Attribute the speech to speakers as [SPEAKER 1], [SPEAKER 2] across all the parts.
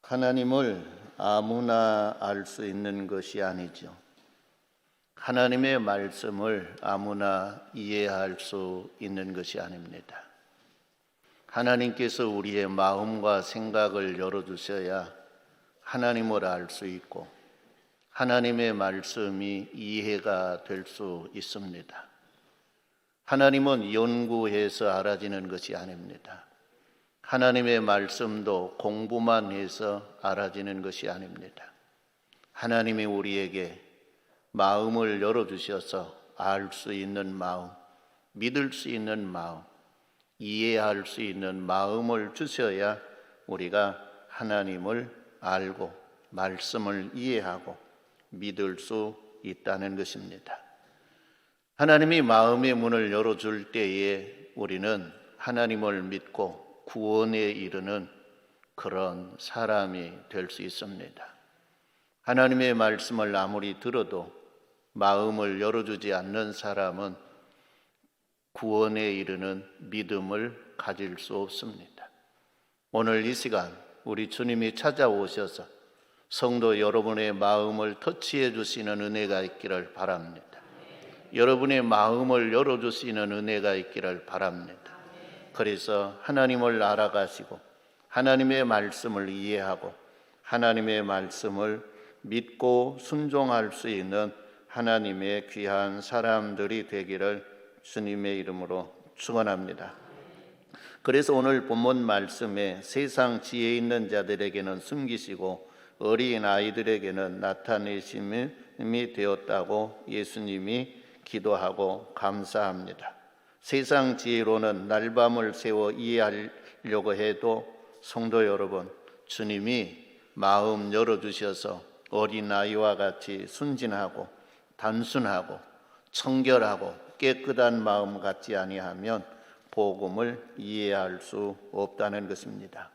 [SPEAKER 1] 하나님을 아무나 알 수 있는 것이 아니죠. 하나님의 말씀을 아무나 이해할 수 있는 것이 아닙니다. 하나님께서 우리의 마음과 생각을 열어주셔야 하나님을 알 수 있고 하나님의 말씀이 이해가 될 수 있습니다. 하나님은 연구해서 알아지는 것이 아닙니다. 하나님의 말씀도 공부만 해서 알아지는 것이 아닙니다. 하나님이 우리에게 마음을 열어주셔서 알 수 있는 마음, 믿을 수 있는 마음, 이해할 수 있는 마음을 주셔야 우리가 하나님을 알고 말씀을 이해하고 믿을 수 있다는 것입니다. 하나님이 마음의 문을 열어줄 때에 우리는 하나님을 믿고 구원에 이르는 그런 사람이 될 수 있습니다. 하나님의 말씀을 아무리 들어도 마음을 열어주지 않는 사람은 구원에 이르는 믿음을 가질 수 없습니다. 오늘 이 시간 우리 주님이 찾아오셔서 성도 여러분의 마음을 터치해 주시는 은혜가 있기를 바랍니다. 여러분의 마음을 열어주시는 은혜가 있기를 바랍니다. 그래서 하나님을 알아가시고 하나님의 말씀을 이해하고 하나님의 말씀을 믿고 순종할 수 있는 하나님의 귀한 사람들이 되기를 주님의 이름으로 축원합니다. 그래서 오늘 본문 말씀에 세상 지혜 있는 자들에게는 숨기시고 어린 아이들에게는 나타내심이 되었다고 예수님이 기도하고 감사합니다. 세상 지혜로는 날밤을 새워 이해하려고 해도 성도 여러분, 주님이 마음 열어주셔서 어린아이와 같이 순진하고 단순하고 청결하고 깨끗한 마음 갖지 아니하면 복음을 이해할 수 없다는 것입니다.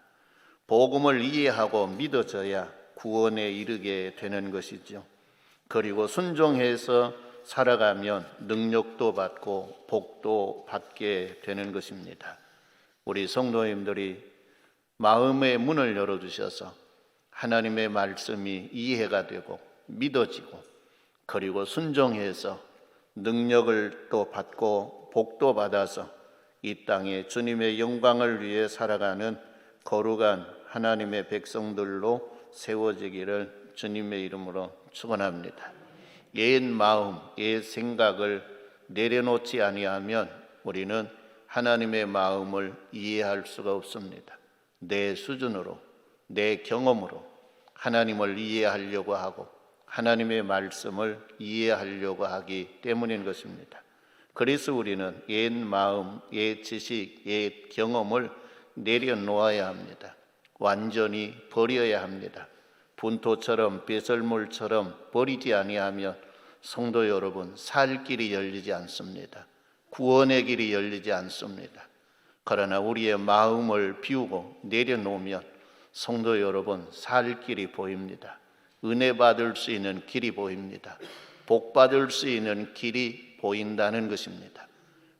[SPEAKER 1] 복음을 이해하고 믿어져야 구원에 이르게 되는 것이죠. 그리고 순종해서 살아가면 능력도 받고 복도 받게 되는 것입니다. 우리 성도님들이 마음의 문을 열어주셔서 하나님의 말씀이 이해가 되고 믿어지고 그리고 순종해서 능력을 또 받고 복도 받아서 이 땅에 주님의 영광을 위해 살아가는 거룩한 하나님의 백성들로 세워지기를 주님의 이름으로 축원합니다. 옛 마음, 옛 생각을 내려놓지 아니하면 우리는 하나님의 마음을 이해할 수가 없습니다. 내 수준으로, 내 경험으로 하나님을 이해하려고 하고 하나님의 말씀을 이해하려고 하기 때문인 것입니다. 그래서 우리는 옛 마음, 옛 지식, 옛 경험을 내려놓아야 합니다. 완전히 버려야 합니다. 분토처럼 배설물처럼 버리지 아니하면 성도 여러분, 살 길이 열리지 않습니다. 구원의 길이 열리지 않습니다. 그러나 우리의 마음을 비우고 내려놓으면 성도 여러분, 살 길이 보입니다. 은혜 받을 수 있는 길이 보입니다. 복 받을 수 있는 길이 보인다는 것입니다.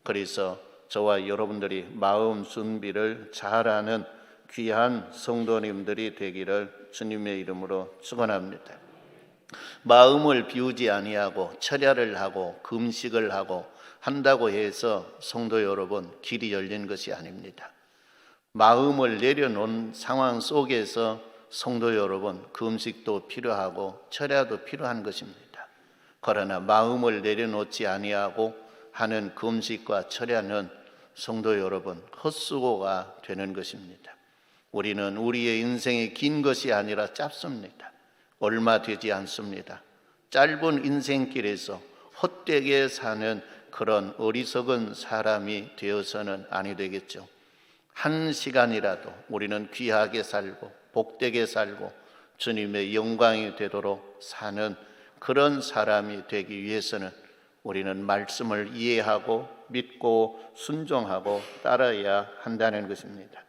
[SPEAKER 1] 그래서 저와 여러분들이 마음 준비를 잘하는 귀한 성도님들이 되기를 주님의 이름으로 축원합니다. 마음을 비우지 아니하고 철야를 하고 금식을 하고 한다고 해서 성도 여러분 길이 열린 것이 아닙니다. 마음을 내려놓은 상황 속에서 성도 여러분 금식도 필요하고 철야도 필요한 것입니다. 그러나 마음을 내려놓지 아니하고 하는 금식과 철야는 성도 여러분 헛수고가 되는 것입니다. 우리는 우리의 인생이 긴 것이 아니라 짧습니다. 얼마 되지 않습니다. 짧은 인생길에서 헛되게 사는 그런 어리석은 사람이 되어서는 아니 되겠죠. 한 시간이라도 우리는 귀하게 살고 복되게 살고 주님의 영광이 되도록 사는 그런 사람이 되기 위해서는 우리는 말씀을 이해하고 믿고 순종하고 따라야 한다는 것입니다.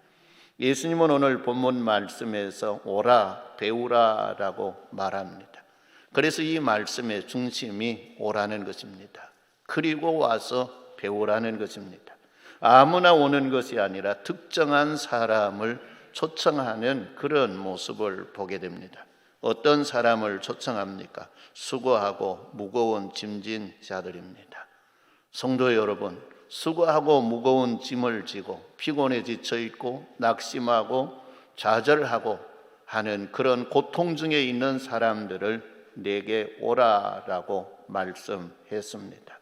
[SPEAKER 1] 예수님은 오늘 본문 말씀에서 오라 배우라 라고 말합니다. 그래서 이 말씀의 중심이 오라는 것입니다. 그리고 와서 배우라는 것입니다. 아무나 오는 것이 아니라 특정한 사람을 초청하는 그런 모습을 보게 됩니다. 어떤 사람을 초청합니까? 수고하고 무거운 짐진 자들입니다. 성도 여러분, 수고하고 무거운 짐을 지고 피곤에 지쳐 있고 낙심하고 좌절하고 하는 그런 고통 중에 있는 사람들을 내게 오라라고 말씀했습니다.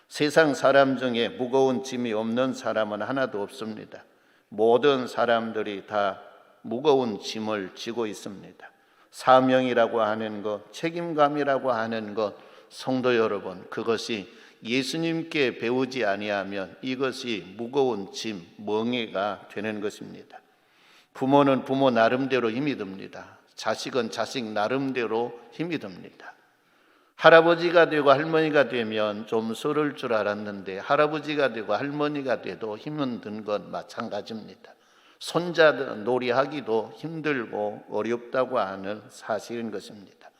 [SPEAKER 1] 세상 사람 중에 무거운 짐이 없는 사람은 하나도 없습니다. 모든 사람들이 다 무거운 짐을 지고 있습니다. 사명이라고 하는 것, 책임감이라고 하는 것, 성도 여러분, 그것이 예수님께 배우지 아니하면 이것이 무거운 짐, 멍에가 되는 것입니다. 부모는 부모 나름대로 힘이 듭니다. 자식은 자식 나름대로 힘이 듭니다. 할아버지가 되고 할머니가 되면 좀 서를 줄 알았는데 할아버지가 되고 할머니가 돼도 힘은 든 건 마찬가지입니다. 손자 놀이하기도 힘들고 어렵다고 하는 사실인 것입니다.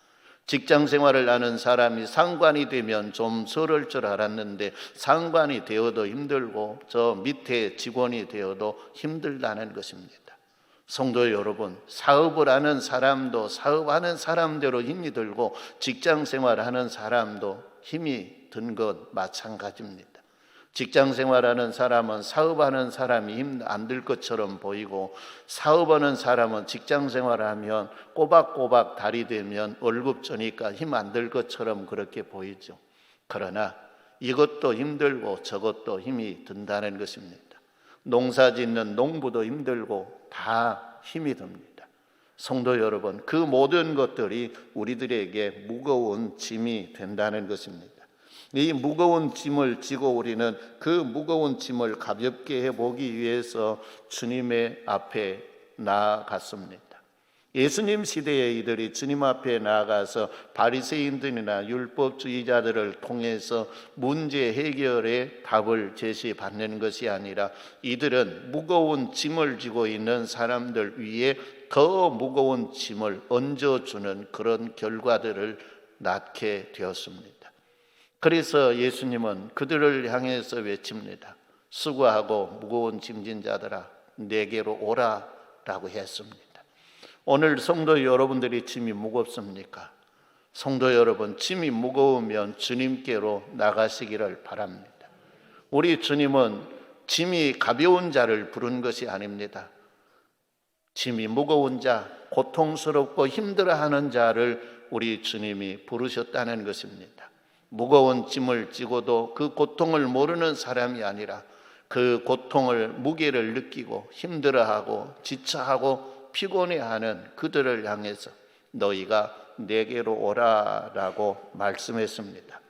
[SPEAKER 1] 직장 생활을 하는 사람이 상관이 되면 좀 서를 줄 알았는데 상관이 되어도 힘들고 저 밑에 직원이 되어도 힘들다는 것입니다. 성도 여러분, 사업을 하는 사람도 사업하는 사람대로 힘이 들고 직장 생활하는 사람도 힘이 든 것 마찬가지입니다. 직장 생활하는 사람은 사업하는 사람이 힘 안 들 것처럼 보이고 사업하는 사람은 직장 생활하면 꼬박꼬박 달이 되면 월급 주니까 힘 안 들 것처럼 그렇게 보이죠. 그러나 이것도 힘들고 저것도 힘이 든다는 것입니다. 농사 짓는 농부도 힘들고 다 힘이 듭니다. 성도 여러분, 그 모든 것들이 우리들에게 무거운 짐이 된다는 것입니다. 이 무거운 짐을 지고 우리는 그 무거운 짐을 가볍게 해보기 위해서 주님의 앞에 나아갔습니다. 예수님 시대의 이들이 주님 앞에 나아가서 바리새인들이나 율법주의자들을 통해서 문제 해결의 답을 제시받는 것이 아니라 이들은 무거운 짐을 지고 있는 사람들 위에 더 무거운 짐을 얹어주는 그런 결과들을 낳게 되었습니다. 그래서 예수님은 그들을 향해서 외칩니다. 수고하고 무거운 짐진 자들아 내게로 오라라고 했습니다. 오늘 성도 여러분들이 짐이 무겁습니까? 성도 여러분, 짐이 무거우면 주님께로 나가시기를 바랍니다. 우리 주님은 짐이 가벼운 자를 부른 것이 아닙니다. 짐이 무거운 자, 고통스럽고 힘들어하는 자를 우리 주님이 부르셨다는 것입니다. 무거운 짐을 지고도 그 고통을 모르는 사람이 아니라 그 고통을 무게를 느끼고 힘들어하고 지쳐하고 피곤해하는 그들을 향해서 너희가 내게로 오라라고 말씀했습니다.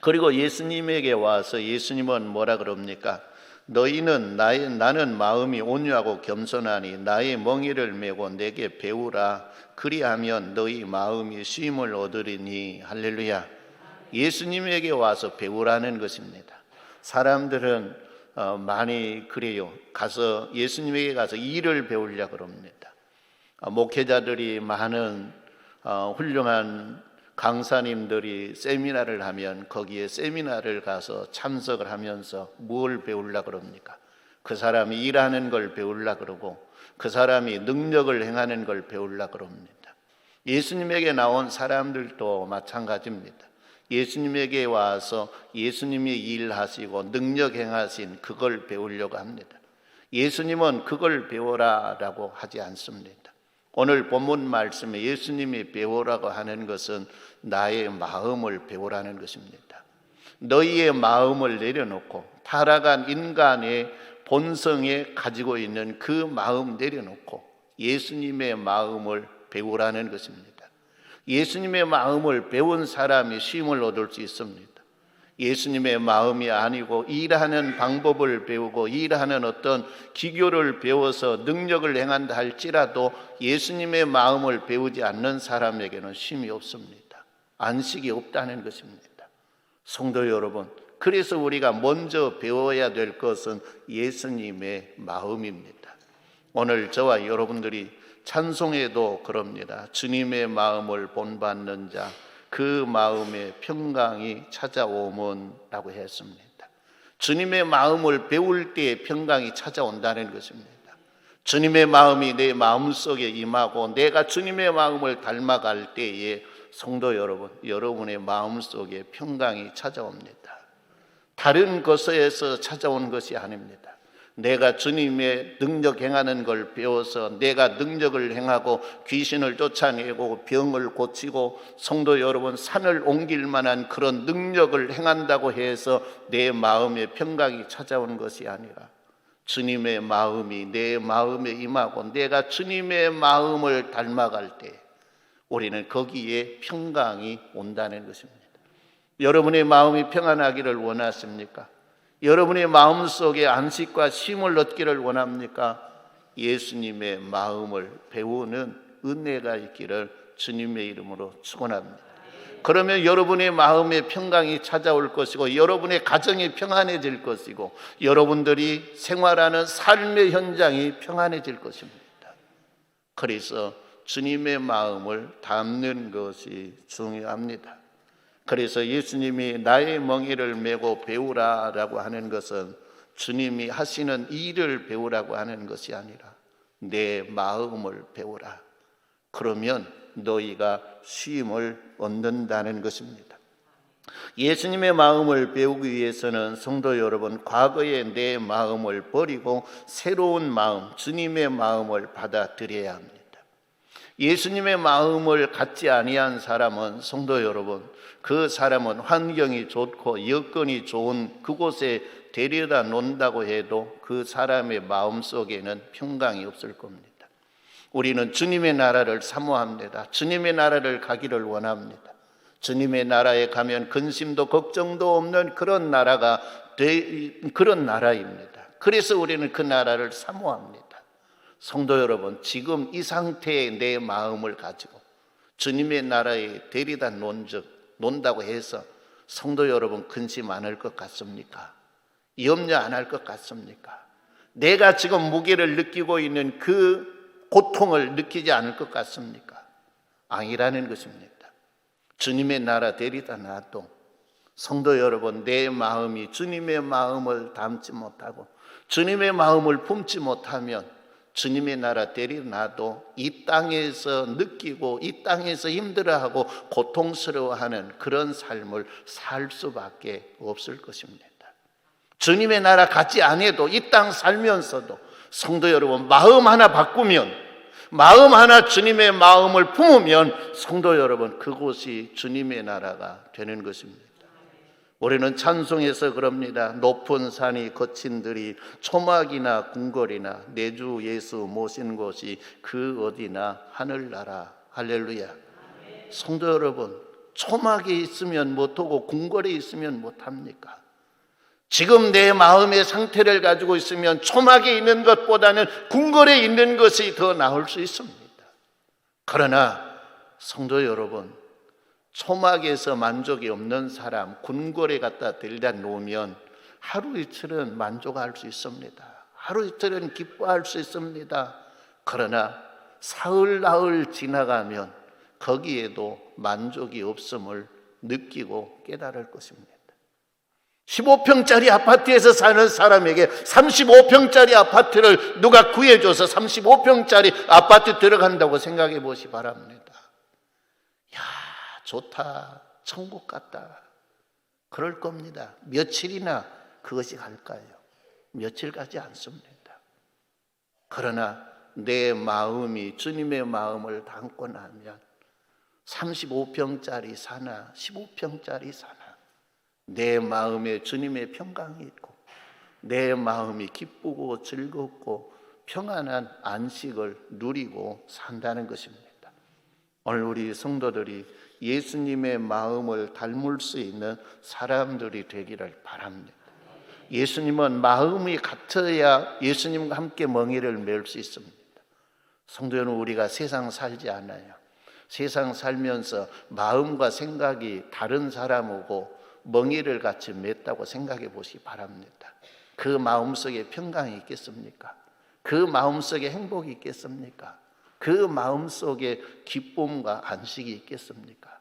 [SPEAKER 1] 그리고 예수님에게 와서 예수님은 뭐라 그럽니까? 너희는 나는 마음이 온유하고 겸손하니 나의 멍에를 메고 내게 배우라. 그리하면 너희 마음이 쉼을 얻으리니. 할렐루야. 예수님에게 와서 배우라는 것입니다. 사람들은 많이 그래요. 가서 예수님에게 가서 일을 배우려고 합니다. 목회자들이 많은 훌륭한 강사님들이 세미나를 하면 거기에 세미나를 가서 참석을 하면서 뭘 배우려고 합니까? 그 사람이 일하는 걸 배우려고 그러고 그 사람이 능력을 행하는 걸 배우려고 합니다. 예수님에게 나온 사람들도 마찬가지입니다. 예수님에게 와서 예수님이 일하시고 능력 행하신 그걸 배우려고 합니다. 예수님은 그걸 배워라라고 하지 않습니다. 오늘 본문 말씀에 예수님이 배우라고 하는 것은 나의 마음을 배우라는 것입니다. 너희의 마음을 내려놓고 타락한 인간의 본성에 가지고 있는 그 마음 내려놓고 예수님의 마음을 배우라는 것입니다. 예수님의 마음을 배운 사람이 쉼을 얻을 수 있습니다. 예수님의 마음이 아니고 일하는 방법을 배우고 일하는 어떤 기교를 배워서 능력을 행한다 할지라도 예수님의 마음을 배우지 않는 사람에게는 쉼이 없습니다. 안식이 없다는 것입니다. 성도 여러분, 그래서 우리가 먼저 배워야 될 것은 예수님의 마음입니다. 오늘 저와 여러분들이 찬송에도 그럽니다. 주님의 마음을 본받는 자 그 마음에 평강이 찾아오문라고 했습니다. 주님의 마음을 배울 때에 평강이 찾아온다는 것입니다. 주님의 마음이 내 마음속에 임하고 내가 주님의 마음을 닮아갈 때에 성도 여러분, 여러분의 마음속에 평강이 찾아옵니다. 다른 것에서 찾아온 것이 아닙니다. 내가 주님의 능력 행하는 걸 배워서 내가 능력을 행하고 귀신을 쫓아내고 병을 고치고 성도 여러분 산을 옮길 만한 그런 능력을 행한다고 해서 내 마음에 평강이 찾아오는 것이 아니라 주님의 마음이 내 마음에 임하고 내가 주님의 마음을 닮아갈 때 우리는 거기에 평강이 온다는 것입니다. 여러분의 마음이 평안하기를 원하십니까? 여러분의 마음속에 안식과 쉼을 얻기를 원합니까? 예수님의 마음을 배우는 은혜가 있기를 주님의 이름으로 축원합니다. 그러면 여러분의 마음에 평강이 찾아올 것이고 여러분의 가정이 평안해질 것이고 여러분들이 생활하는 삶의 현장이 평안해질 것입니다. 그래서 주님의 마음을 담는 것이 중요합니다. 그래서 예수님이 나의 멍에를 메고 배우라라고 하는 것은 주님이 하시는 일을 배우라고 하는 것이 아니라 내 마음을 배우라. 그러면 너희가 쉼을 얻는다는 것입니다. 예수님의 마음을 배우기 위해서는 성도 여러분, 과거의 내 마음을 버리고 새로운 마음, 주님의 마음을 받아들여야 합니다. 예수님의 마음을 갖지 아니한 사람은 성도 여러분, 그 사람은 환경이 좋고 여건이 좋은 그곳에 데려다 놓는다고 해도 그 사람의 마음속에는 평강이 없을 겁니다. 우리는 주님의 나라를 사모합니다. 주님의 나라를 가기를 원합니다. 주님의 나라에 가면 근심도 걱정도 없는 그런 나라입니다. 그래서 우리는 그 나라를 사모합니다. 성도 여러분, 지금 이 상태의 내 마음을 가지고 주님의 나라에 데려다 놓는다고 해서 성도 여러분 근심 안 할 것 같습니까? 염려 안 할 것 같습니까? 내가 지금 무게를 느끼고 있는 그 고통을 느끼지 않을 것 같습니까? 아니라는 것입니다. 주님의 나라 데리다 놔도 성도 여러분, 내 마음이 주님의 마음을 담지 못하고 주님의 마음을 품지 못하면 주님의 나라 데려놔도 이 땅에서 느끼고 이 땅에서 힘들어하고 고통스러워하는 그런 삶을 살 수밖에 없을 것입니다. 주님의 나라 같이 안 해도 이 땅 살면서도 성도 여러분, 마음 하나 바꾸면, 마음 하나 주님의 마음을 품으면 성도 여러분, 그곳이 주님의 나라가 되는 것입니다. 우리는 찬송에서 그럽니다. 높은 산이 거친 들이 초막이나 궁궐이나 내 주 예수 모신 곳이 그 어디나 하늘나라. 할렐루야. 성도 여러분, 초막에 있으면 못하고 궁궐에 있으면 못합니까? 지금 내 마음의 상태를 가지고 있으면 초막에 있는 것보다는 궁궐에 있는 것이 더 나을 수 있습니다. 그러나 성도 여러분, 초막에서 만족이 없는 사람 궁궐에 갖다 들여다 놓으면 하루 이틀은 만족할 수 있습니다. 하루 이틀은 기뻐할 수 있습니다. 그러나 사흘 나흘 지나가면 거기에도 만족이 없음을 느끼고 깨달을 것입니다. 15평짜리 아파트에서 사는 사람에게 35평짜리 아파트를 누가 구해줘서 35평짜리 아파트 들어간다고 생각해 보시 바랍니다. 야, 좋다, 천국 같다, 그럴 겁니다. 며칠이나 그것이 갈까요? 며칠 가지 않습니다. 그러나 내 마음이 주님의 마음을 담고 나면 35평짜리 사나 15평짜리 사나 내 마음에 주님의 평강이 있고 내 마음이 기쁘고 즐겁고 평안한 안식을 누리고 산다는 것입니다. 오늘 우리 성도들이 예수님의 마음을 닮을 수 있는 사람들이 되기를 바랍니다. 예수님은 마음이 같아야 예수님과 함께 멍에를 메울 수 있습니다. 성도 여러분, 우리가 세상 살지 않아요. 세상 살면서 마음과 생각이 다른 사람하고 멍에를 같이 맺다고 생각해 보시기 바랍니다. 그 마음속에 평강이 있겠습니까? 그 마음속에 행복이 있겠습니까? 그 마음속에 기쁨과 안식이 있겠습니까?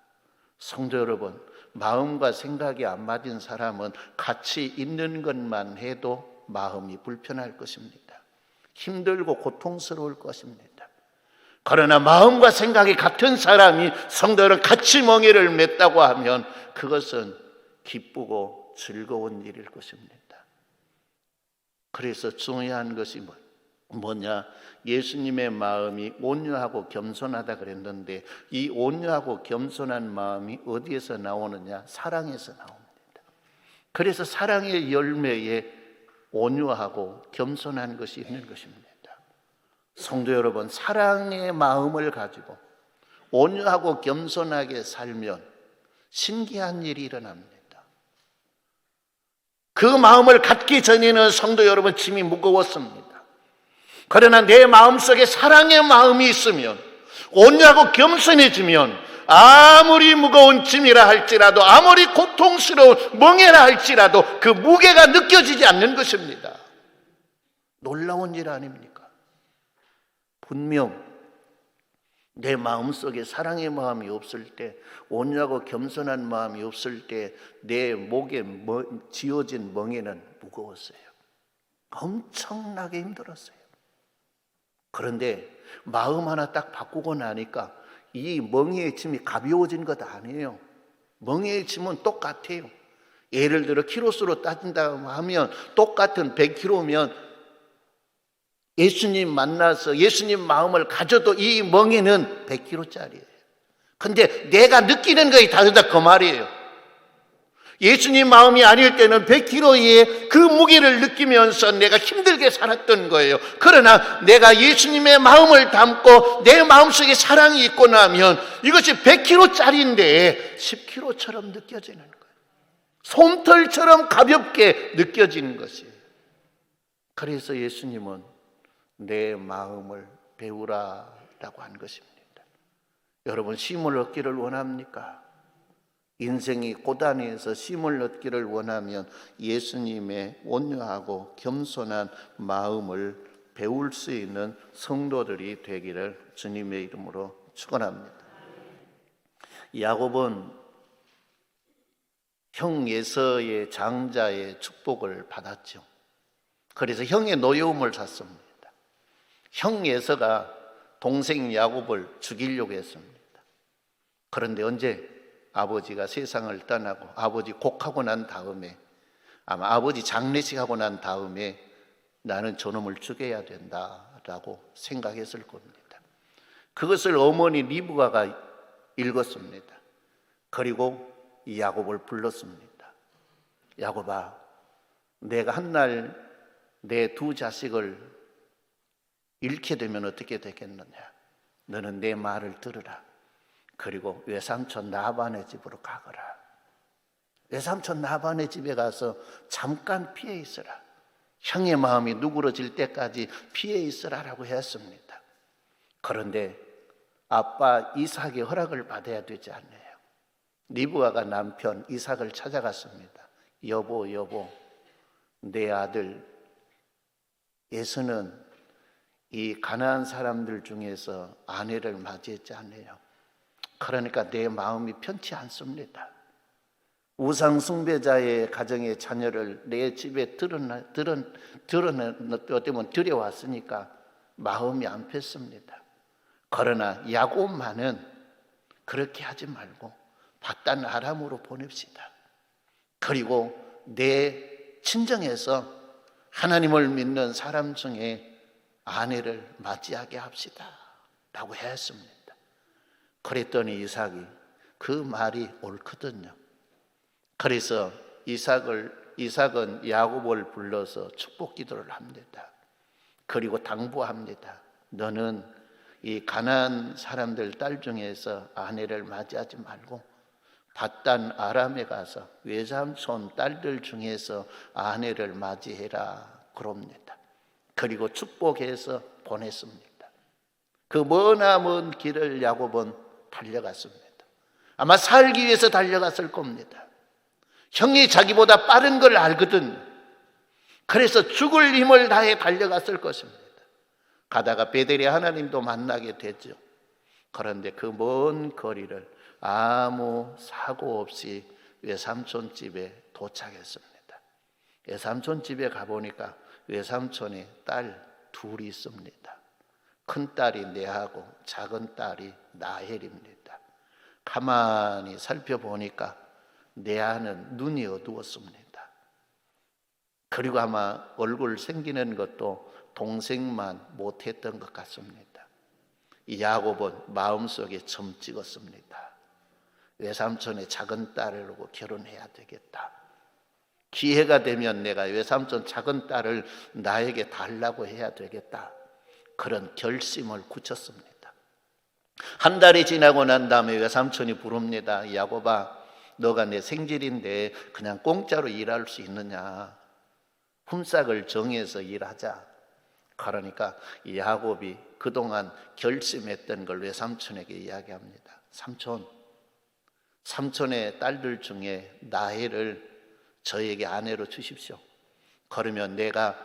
[SPEAKER 1] 성도 여러분, 마음과 생각이 안 맞은 사람은 같이 있는 것만 해도 마음이 불편할 것입니다. 힘들고 고통스러울 것입니다. 그러나 마음과 생각이 같은 사람이 성도들은 같이 멍에를 맸다고 하면 그것은 기쁘고 즐거운 일일 것입니다. 그래서 중요한 것이 뭐냐? 예수님의 마음이 온유하고 겸손하다 그랬는데 이 온유하고 겸손한 마음이 어디에서 나오느냐? 사랑에서 나옵니다. 그래서 사랑의 열매에 온유하고 겸손한 것이 있는 것입니다. 성도 여러분, 사랑의 마음을 가지고 온유하고 겸손하게 살면 신기한 일이 일어납니다. 그 마음을 갖기 전에는 성도 여러분 짐이 무거웠습니다. 그러나 내 마음속에 사랑의 마음이 있으면, 온유하고 겸손해지면 아무리 무거운 짐이라 할지라도, 아무리 고통스러운 멍에라 할지라도 그 무게가 느껴지지 않는 것입니다. 놀라운 일 아닙니까? 분명 내 마음속에 사랑의 마음이 없을 때, 온유하고 겸손한 마음이 없을 때 내 목에 지어진 멍에는 무거웠어요. 엄청나게 힘들었어요. 그런데 마음 하나 딱 바꾸고 나니까 이 멍에의 짐이 가벼워진 것 아니에요. 멍에의 짐은 똑같아요. 예를 들어 키로수로 따진다 하면 똑같은 100kg면 예수님 만나서 예수님 마음을 가져도 이 멍에는 100kg짜리예요. 근데 내가 느끼는 것이 다르다 그 말이에요. 예수님 마음이 아닐 때는 100kg의 그 무게를 느끼면서 내가 힘들게 살았던 거예요. 그러나 내가 예수님의 마음을 담고 내 마음속에 사랑이 있고 나면 이것이 100kg짜리인데 10kg처럼 느껴지는 거예요. 솜털처럼 가볍게 느껴지는 것이에요. 그래서 예수님은 내 마음을 배우라라고 한 것입니다. 여러분, 쉼을 얻기를 원합니까? 인생이 고단해서 쉼을 얻기를 원하면 예수님의 온유하고 겸손한 마음을 배울 수 있는 성도들이 되기를 주님의 이름으로 축원합니다. 야곱은 형 에서의 장자의 축복을 받았죠. 그래서 형의 노여움을 샀습니다. 형 에서가 동생 야곱을 죽이려고 했습니다. 그런데 언제? 아버지가 세상을 떠나고 아버지 곡하고 난 다음에, 아마 아버지 장례식 하고 난 다음에 나는 저놈을 죽여야 된다라고 생각했을 겁니다. 그것을 어머니 리브가가 읽었습니다. 그리고 야곱을 불렀습니다. 야곱아, 내가 한날 내 두 자식을 잃게 되면 어떻게 되겠느냐? 너는 내 말을 들으라. 그리고 외삼촌 나반의 집으로 가거라. 외삼촌 나반의 집에 가서 잠깐 피해 있으라. 형의 마음이 누그러질 때까지 피해 있으라라고 했습니다. 그런데 아빠 이삭의 허락을 받아야 되지 않나요? 리브가가 남편 이삭을 찾아갔습니다. 여보, 내 아들 에서는 이 가나안 사람들 중에서 아내를 맞이했지 않나요? 그러니까 내 마음이 편치 않습니다. 우상 숭배자의 가정의 자녀를 내 집에 들여왔으니까 마음이 안 폈습니다. 그러나 야곱만은 그렇게 하지 말고 바단 아람으로 보냅시다. 그리고 내 친정에서 하나님을 믿는 사람 중에 아내를 맞이하게 합시다 라고 했습니다. 그랬더니 이삭이 그 말이 옳거든요. 그래서 이삭은 야곱을 불러서 축복 기도를 합니다. 그리고 당부합니다. 너는 이 가나안 사람들 딸 중에서 아내를 맞이하지 말고 바단 아람에 가서 외삼촌 딸들 중에서 아내를 맞이해라 그럽니다. 그리고 축복해서 보냈습니다. 그 머나먼 길을 야곱은 달려갔습니다. 아마 살기 위해서 달려갔을 겁니다. 형이 자기보다 빠른 걸 알거든요. 그래서 죽을 힘을 다해 달려갔을 것입니다. 가다가 베델의 하나님도 만나게 됐죠. 그런데 그 먼 거리를 아무 사고 없이 외삼촌 집에 도착했습니다. 외삼촌 집에 가보니까 외삼촌의 딸 둘이 있습니다. 큰 딸이 레아고 작은 딸이 라헬입니다. 가만히 살펴보니까 레아는 눈이 어두웠습니다. 그리고 아마 얼굴 생기는 것도 동생만 못했던 것 같습니다. 야곱은 마음속에 점 찍었습니다. 외삼촌의 작은 딸하고 결혼해야 되겠다. 기회가 되면 내가 외삼촌 작은 딸을 나에게 달라고 해야 되겠다. 그런 결심을 굳혔습니다. 한 달이 지나고 난 다음에 외삼촌이 부릅니다. 야곱아, 너가 내 생질인데 그냥 공짜로 일할 수 있느냐? 품삯을 정해서 일하자. 그러니까 야곱이 그동안 결심했던 걸 외삼촌에게 이야기합니다. 삼촌의 딸들 중에 라헬을 저에게 아내로 주십시오. 그러면 내가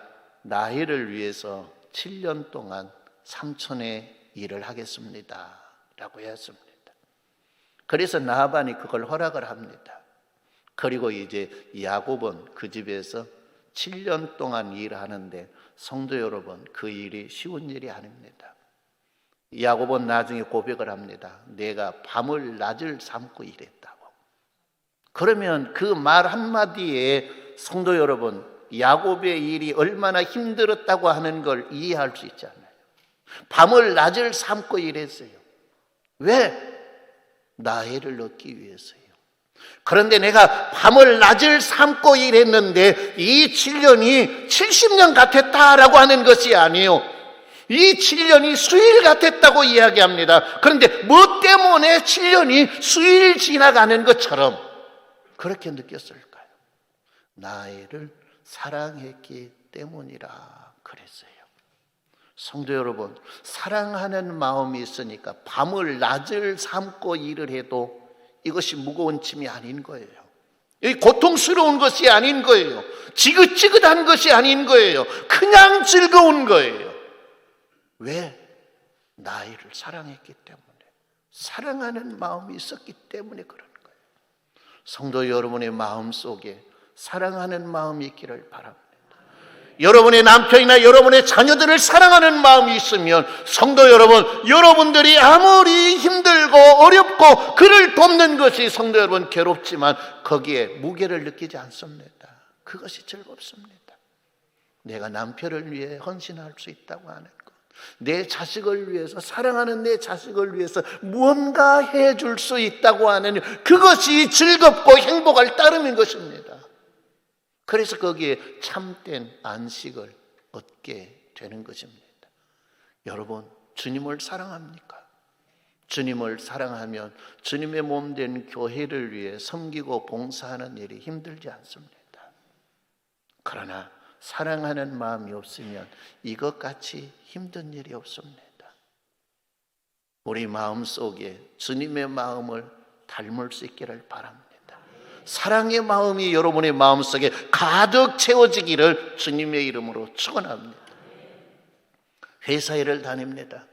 [SPEAKER 1] 라헬을 위해서 7년 동안 삼촌의 일을 하겠습니다 라고 했습니다. 그래서 라반이 그걸 허락을 합니다. 그리고 이제 야곱은 그 집에서 7년 동안 일하는데, 성도 여러분, 그 일이 쉬운 일이 아닙니다. 야곱은 나중에 고백을 합니다. 내가 밤을 낮을 삼고 일했다고. 그러면 그 말 한마디에 성도 여러분, 야곱의 일이 얼마나 힘들었다고 하는 걸 이해할 수 있잖아요. 밤을 낮을 삼고 일했어요. 왜? 라헬을 얻기 위해서요. 그런데 내가 밤을 낮을 삼고 일했는데 이 7년이 70년 같았다라고 하는 것이 아니에요. 이 7년이 수일 같았다고 이야기합니다. 그런데 뭐 때문에 7년이 수일 지나가는 것처럼 그렇게 느꼈을까요? 라헬을 사랑했기 때문이라 그랬어요. 성도 여러분, 사랑하는 마음이 있으니까 밤을 낮을 삼고 일을 해도 이것이 무거운 짐이 아닌 거예요. 고통스러운 것이 아닌 거예요. 지긋지긋한 것이 아닌 거예요. 그냥 즐거운 거예요. 왜? 라헬을 사랑했기 때문에, 사랑하는 마음이 있었기 때문에 그런 거예요. 성도 여러분의 마음속에 사랑하는 마음이 있기를 바랍니다. 여러분의 남편이나 여러분의 자녀들을 사랑하는 마음이 있으면, 성도 여러분, 여러분들이 아무리 힘들고 어렵고 그를 돕는 것이 성도 여러분 괴롭지만 거기에 무게를 느끼지 않습니다. 그것이 즐겁습니다. 내가 남편을 위해 헌신할 수 있다고 하는 것, 내 자식을 위해서, 사랑하는 내 자식을 위해서 무언가 해줄 수 있다고 하는 그것이 즐겁고 행복을 따르는 것입니다. 그래서 거기에 참된 안식을 얻게 되는 것입니다. 여러분, 주님을 사랑합니까? 주님을 사랑하면 주님의 몸 된 교회를 위해 섬기고 봉사하는 일이 힘들지 않습니다. 그러나 사랑하는 마음이 없으면 이것같이 힘든 일이 없습니다. 우리 마음속에 주님의 마음을 닮을 수 있기를 바랍니다. 사랑의 마음이 여러분의 마음속에 가득 채워지기를 주님의 이름으로 축원합니다. 회사 일을 다닙니다.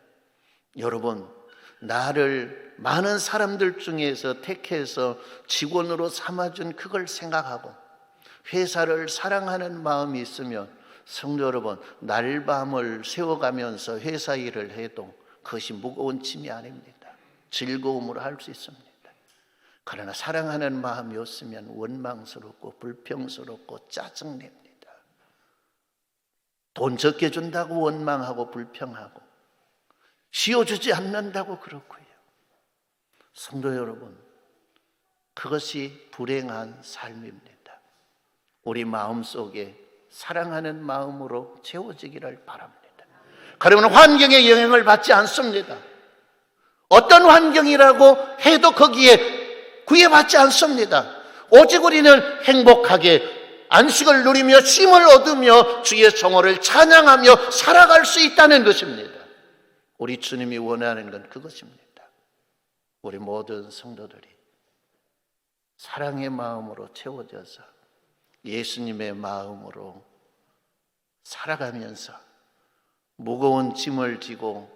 [SPEAKER 1] 여러분, 나를 많은 사람들 중에서 택해서 직원으로 삼아준 그걸 생각하고 회사를 사랑하는 마음이 있으면, 성도 여러분, 날밤을 새워가면서 회사 일을 해도 그것이 무거운 짐이 아닙니다. 즐거움으로 할 수 있습니다. 그러나 사랑하는 마음이 없으면 원망스럽고 불평스럽고 짜증냅니다. 돈 적게 준다고 원망하고 불평하고, 씌워주지 않는다고 그렇고요. 성도 여러분, 그것이 불행한 삶입니다. 우리 마음속에 사랑하는 마음으로 채워지기를 바랍니다. 그러면 환경의 영향을 받지 않습니다. 어떤 환경이라고 해도 거기에 구애받지 않습니다. 오직 우리는 행복하게 안식을 누리며 쉼을 얻으며 주의 성호를 찬양하며 살아갈 수 있다는 것입니다. 우리 주님이 원하는 건 그것입니다. 우리 모든 성도들이 사랑의 마음으로 채워져서 예수님의 마음으로 살아가면서 무거운 짐을 지고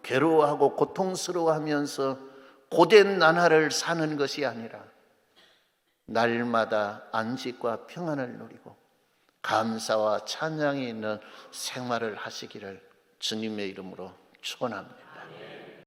[SPEAKER 1] 괴로워하고 고통스러워하면서 고된 나날을 사는 것이 아니라 날마다 안식과 평안을 누리고 감사와 찬양이 있는 생활을 하시기를 주님의 이름으로 축원합니다.